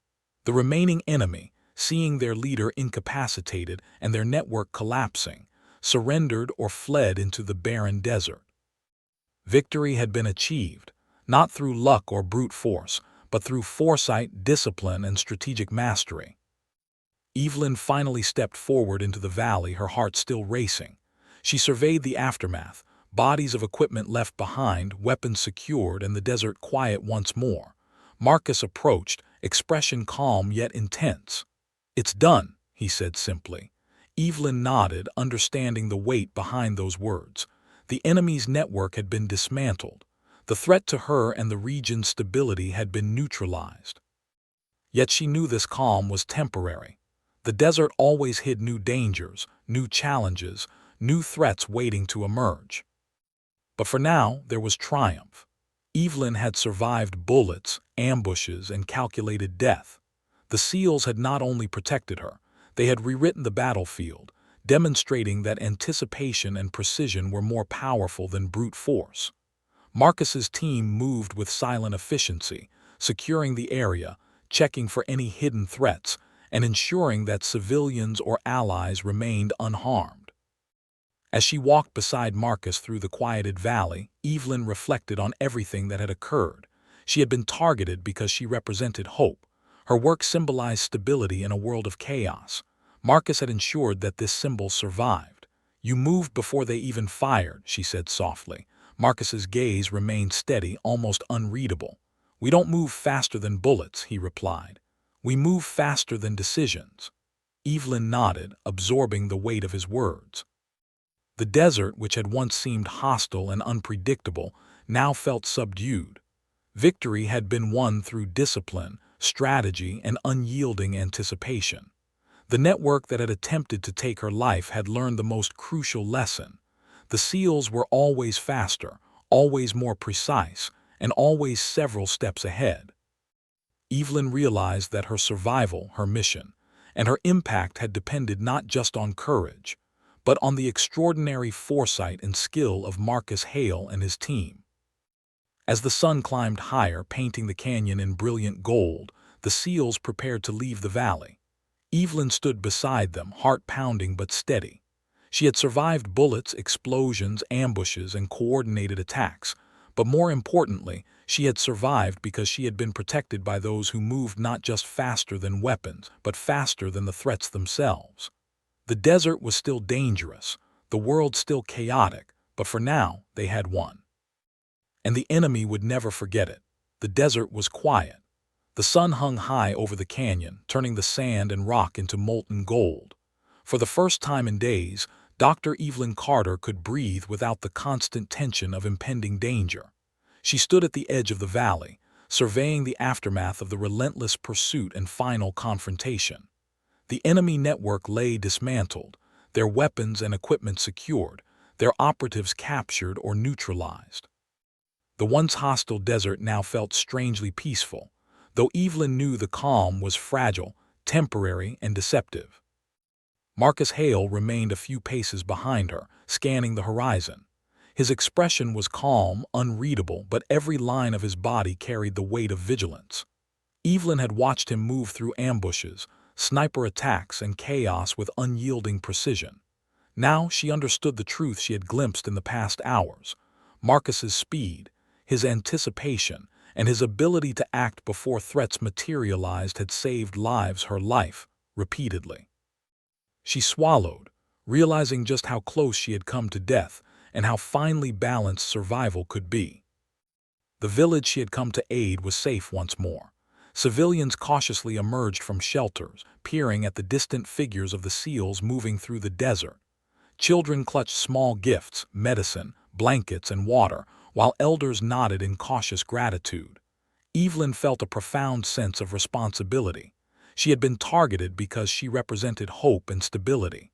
The remaining enemy, seeing their leader incapacitated and their network collapsing, surrendered or fled into the barren desert. Victory had been achieved, not through luck or brute force, but through foresight, discipline, and strategic mastery. Evelyn finally stepped forward into the valley, her heart still racing. She surveyed the aftermath, bodies of equipment left behind, weapons secured, and the desert quiet once more. Marcus approached, expression calm yet intense. "It's done," he said simply. Evelyn nodded, understanding the weight behind those words. The enemy's network had been dismantled. The threat to her and the region's stability had been neutralized. Yet she knew this calm was temporary. The desert always hid new dangers, new challenges, new threats waiting to emerge. But for now, there was triumph. Evelyn had survived bullets, ambushes, and calculated death. The SEALs had not only protected her, they had rewritten the battlefield, demonstrating that anticipation and precision were more powerful than brute force. Marcus's team moved with silent efficiency, securing the area, checking for any hidden threats, and ensuring that civilians or allies remained unharmed. As she walked beside Marcus through the quieted valley, Evelyn reflected on everything that had occurred. She had been targeted because she represented hope. Her work symbolized stability in a world of chaos. Marcus had ensured that this symbol survived. "You moved before they even fired," she said softly. Marcus's gaze remained steady, almost unreadable. "We don't move faster than bullets," he replied. "We move faster than decisions." Evelyn nodded, absorbing the weight of his words. The desert, which had once seemed hostile and unpredictable, now felt subdued. Victory had been won through discipline, strategy, and unyielding anticipation. The network that had attempted to take her life had learned the most crucial lesson. The SEALs were always faster, always more precise, and always several steps ahead. Evelyn realized that her survival, her mission, and her impact had depended not just on courage, but on the extraordinary foresight and skill of Marcus Hale and his team. As the sun climbed higher, painting the canyon in brilliant gold, the SEALs prepared to leave the valley. Evelyn stood beside them, heart pounding but steady. She had survived bullets, explosions, ambushes, and coordinated attacks, but more importantly, she had survived because she had been protected by those who moved not just faster than weapons, but faster than the threats themselves. The desert was still dangerous, the world still chaotic, but for now they had won. And the enemy would never forget it. The desert was quiet. The sun hung high over the canyon, turning the sand and rock into molten gold. For the first time in days, Dr. Evelyn Carter could breathe without the constant tension of impending danger. She stood at the edge of the valley, surveying the aftermath of the relentless pursuit and final confrontation. The enemy network lay dismantled, their weapons and equipment secured, their operatives captured or neutralized. The once hostile desert now felt strangely peaceful, though Evelyn knew the calm was fragile, temporary, and deceptive. Marcus Hale remained a few paces behind her, scanning the horizon. His expression was calm, unreadable, but every line of his body carried the weight of vigilance. Evelyn had watched him move through ambushes, sniper attacks, and chaos with unyielding precision. Now she understood the truth she had glimpsed in the past hours. Marcus's speed, his anticipation, and his ability to act before threats materialized had saved lives, her life, repeatedly. She swallowed, realizing just how close she had come to death and how finely balanced survival could be. The village she had come to aid was safe once more. Civilians cautiously emerged from shelters, peering at the distant figures of the SEALs moving through the desert. Children clutched small gifts, medicine, blankets, and water, while elders nodded in cautious gratitude. Evelyn felt a profound sense of responsibility. She had been targeted because she represented hope and stability.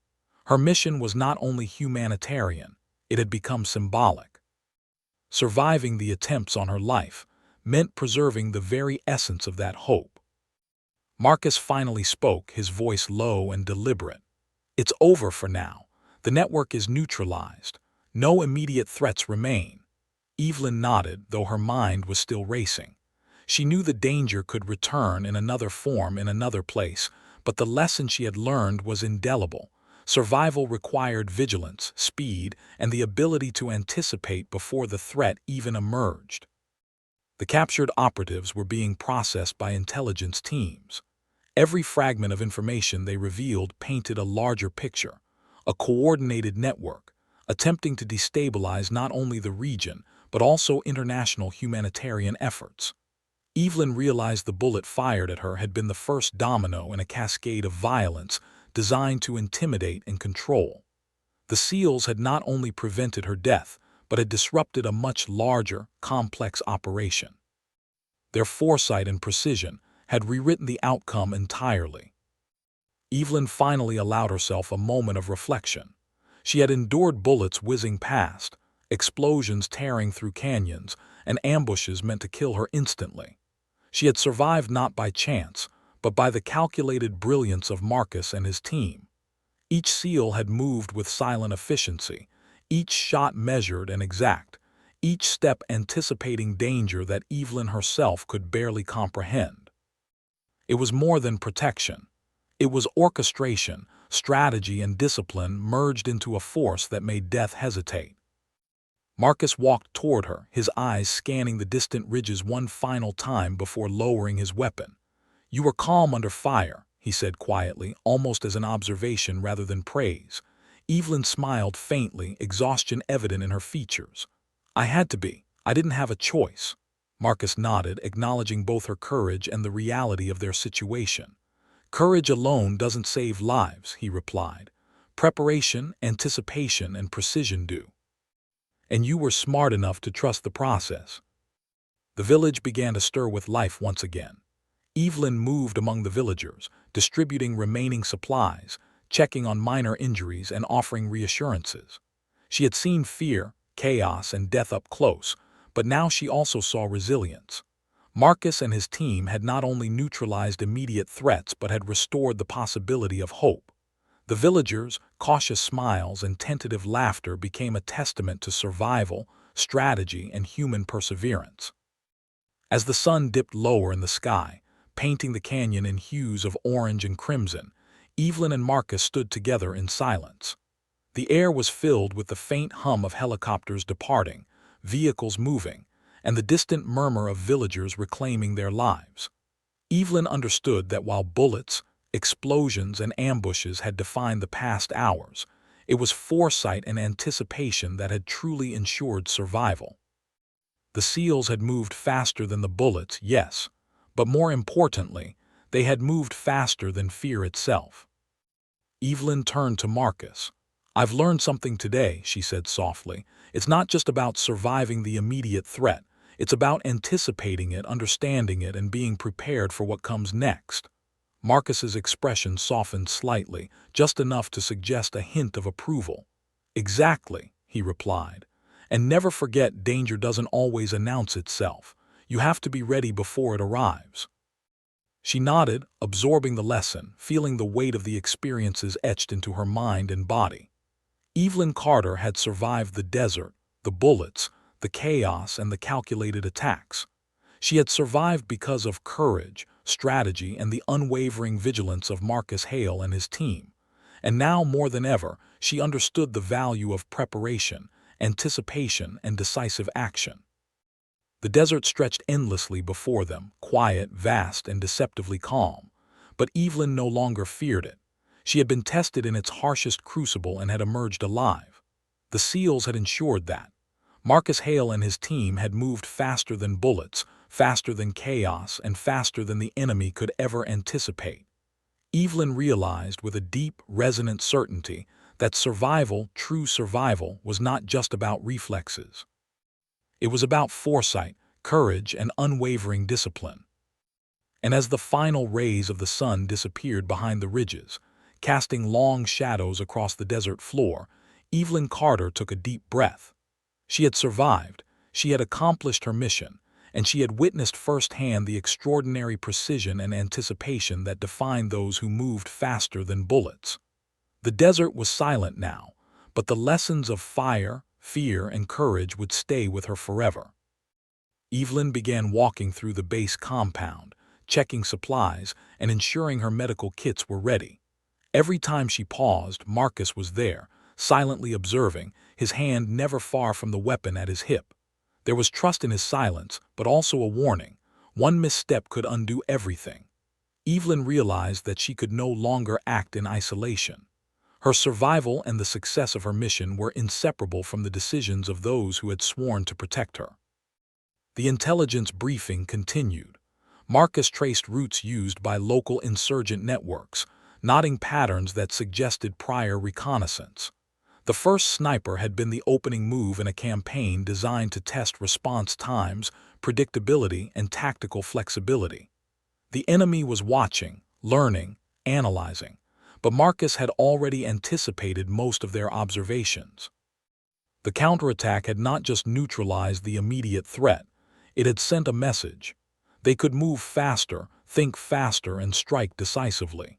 Her mission was not only humanitarian, it had become symbolic. Surviving the attempts on her life meant preserving the very essence of that hope. Marcus finally spoke, his voice low and deliberate. "It's over for now. The network is neutralized. No immediate threats remain." Evelyn nodded, though her mind was still racing. She knew the danger could return in another form in another place, but the lesson she had learned was indelible. Survival required vigilance, speed, and the ability to anticipate before the threat even emerged. The captured operatives were being processed by intelligence teams. Every fragment of information they revealed painted a larger picture, a coordinated network, attempting to destabilize not only the region, but also international humanitarian efforts. Evelyn realized the bullet fired at her had been the first domino in a cascade of violence designed to intimidate and control. The SEALs had not only prevented her death, but had disrupted a much larger, complex operation. Their foresight and precision had rewritten the outcome entirely. Evelyn finally allowed herself a moment of reflection. She had endured bullets whizzing past, explosions tearing through canyons, and ambushes meant to kill her instantly. She had survived not by chance, but by the calculated brilliance of Marcus and his team. Each SEAL had moved with silent efficiency, each shot measured and exact, each step anticipating danger that Evelyn herself could barely comprehend. It was more than protection. It was orchestration, strategy, and discipline merged into a force that made death hesitate. Marcus walked toward her, his eyes scanning the distant ridges one final time before lowering his weapon. "You were calm under fire," he said quietly, almost as an observation rather than praise. Evelyn smiled faintly, exhaustion evident in her features. "I had to be. I didn't have a choice." Marcus nodded, acknowledging both her courage and the reality of their situation. "Courage alone doesn't save lives," he replied. "Preparation, anticipation, and precision do. And you were smart enough to trust the process." The village began to stir with life once again. Evelyn moved among the villagers, distributing remaining supplies, checking on minor injuries, and offering reassurances. She had seen fear, chaos, and death up close, but now she also saw resilience. Marcus and his team had not only neutralized immediate threats but had restored the possibility of hope. The villagers' cautious smiles and tentative laughter became a testament to survival, strategy, and human perseverance. As the sun dipped lower in the sky, painting the canyon in hues of orange and crimson, Evelyn and Marcus stood together in silence. The air was filled with the faint hum of helicopters departing, vehicles moving, and the distant murmur of villagers reclaiming their lives. Evelyn understood that while bullets, explosions, and ambushes had defined the past hours, it was foresight and anticipation that had truly ensured survival. The SEALs had moved faster than the bullets, yes, but more importantly, they had moved faster than fear itself. Evelyn turned to Marcus. "I've learned something today," she said softly. "It's not just about surviving the immediate threat. It's about anticipating it, understanding it, and being prepared for what comes next." Marcus's expression softened slightly, just enough to suggest a hint of approval. "Exactly," he replied. "And never forget, danger doesn't always announce itself. You have to be ready before it arrives." She nodded, absorbing the lesson, feeling the weight of the experiences etched into her mind and body. Evelyn Carter had survived the desert, the bullets, the chaos, and the calculated attacks. She had survived because of courage, strategy, and the unwavering vigilance of Marcus Hale and his team. And now, more than ever, she understood the value of preparation, anticipation, and decisive action. The desert stretched endlessly before them, quiet, vast, and deceptively calm. But Evelyn no longer feared it. She had been tested in its harshest crucible and had emerged alive. The SEALs had ensured that. Marcus Hale and his team had moved faster than bullets, faster than chaos, and faster than the enemy could ever anticipate. Evelyn realized with a deep, resonant certainty that survival, true survival, was not just about reflexes. It was about foresight, courage, and unwavering discipline. And as the final rays of the sun disappeared behind the ridges, casting long shadows across the desert floor, Evelyn Carter took a deep breath. She had survived, she had accomplished her mission, and she had witnessed firsthand the extraordinary precision and anticipation that defined those who moved faster than bullets. The desert was silent now, but the lessons of fire, fear, and courage would stay with her forever. Evelyn began walking through the base compound, checking supplies and ensuring her medical kits were ready. Every time she paused, Marcus was there, silently observing, his hand never far from the weapon at his hip. There was trust in his silence, but also a warning. One misstep could undo everything. Evelyn realized that she could no longer act in isolation. Her survival and the success of her mission were inseparable from the decisions of those who had sworn to protect her. The intelligence briefing continued. Marcus traced routes used by local insurgent networks, noting patterns that suggested prior reconnaissance. The first sniper had been the opening move in a campaign designed to test response times, predictability, and tactical flexibility. The enemy was watching, learning, analyzing, but Marcus had already anticipated most of their observations. The counterattack had not just neutralized the immediate threat, it had sent a message. They could move faster, think faster, and strike decisively.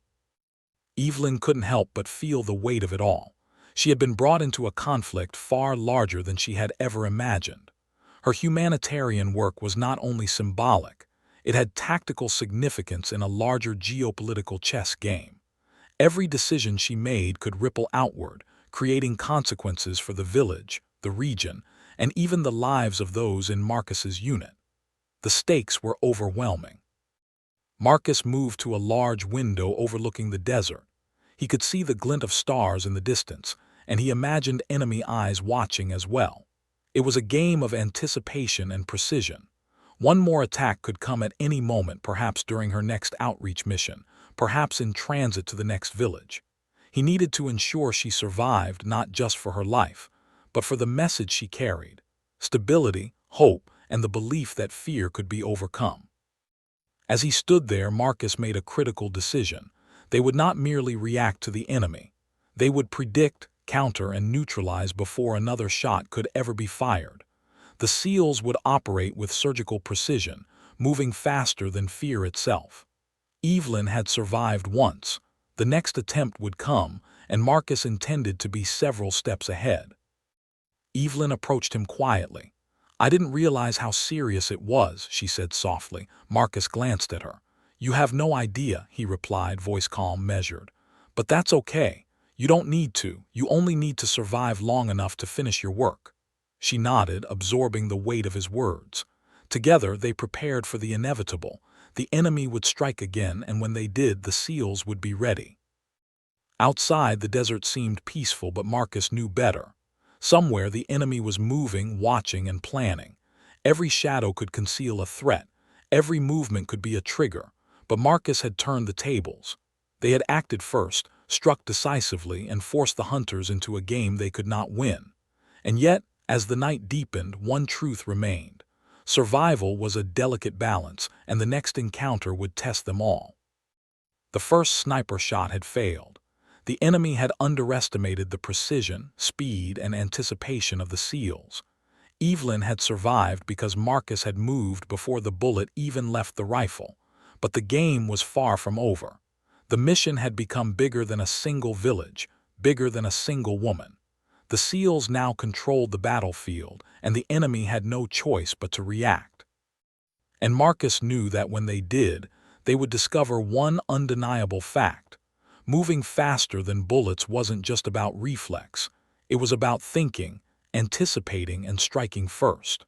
Evelyn couldn't help but feel the weight of it all. She had been brought into a conflict far larger than she had ever imagined. Her humanitarian work was not only symbolic, it had tactical significance in a larger geopolitical chess game. Every decision she made could ripple outward, creating consequences for the village, the region, and even the lives of those in Marcus's unit. The stakes were overwhelming. Marcus moved to a large window overlooking the desert. He could see the glint of stars in the distance, and he imagined enemy eyes watching as well. It was a game of anticipation and precision. One more attack could come at any moment, perhaps during her next outreach mission, perhaps in transit to the next village. He needed to ensure she survived not just for her life, but for the message she carried: stability, hope, and the belief that fear could be overcome. As he stood there, Marcus made a critical decision. They would not merely react to the enemy. They would predict, counter, and neutralize before another shot could ever be fired. The SEALs would operate with surgical precision, moving faster than fear itself. Evelyn had survived once. The next attempt would come, and Marcus intended to be several steps ahead. Evelyn approached him quietly. "I didn't realize how serious it was," she said softly. Marcus glanced at her. "You have no idea," he replied, voice calm, measured. "But that's okay. You don't need to. You only need to survive long enough to finish your work." She nodded, absorbing the weight of his words. Together, they prepared for the inevitable. The enemy would strike again, and when they did, the SEALs would be ready. Outside, the desert seemed peaceful, but Marcus knew better. Somewhere the enemy was moving, watching, and planning. Every shadow could conceal a threat. Every movement could be a trigger. But Marcus had turned the tables. They had acted first, struck decisively, and forced the hunters into a game they could not win. And yet, as the night deepened, one truth remained. Survival was a delicate balance, and the next encounter would test them all. The first sniper shot had failed. The enemy had underestimated the precision, speed, and anticipation of the SEALs. Evelyn had survived because Marcus had moved before the bullet even left the rifle. But the game was far from over. The mission had become bigger than a single village, bigger than a single woman. The SEALs now controlled the battlefield, and the enemy had no choice but to react. And Marcus knew that when they did, they would discover one undeniable fact. Moving faster than bullets wasn't just about reflex. It was about thinking, anticipating, and striking first.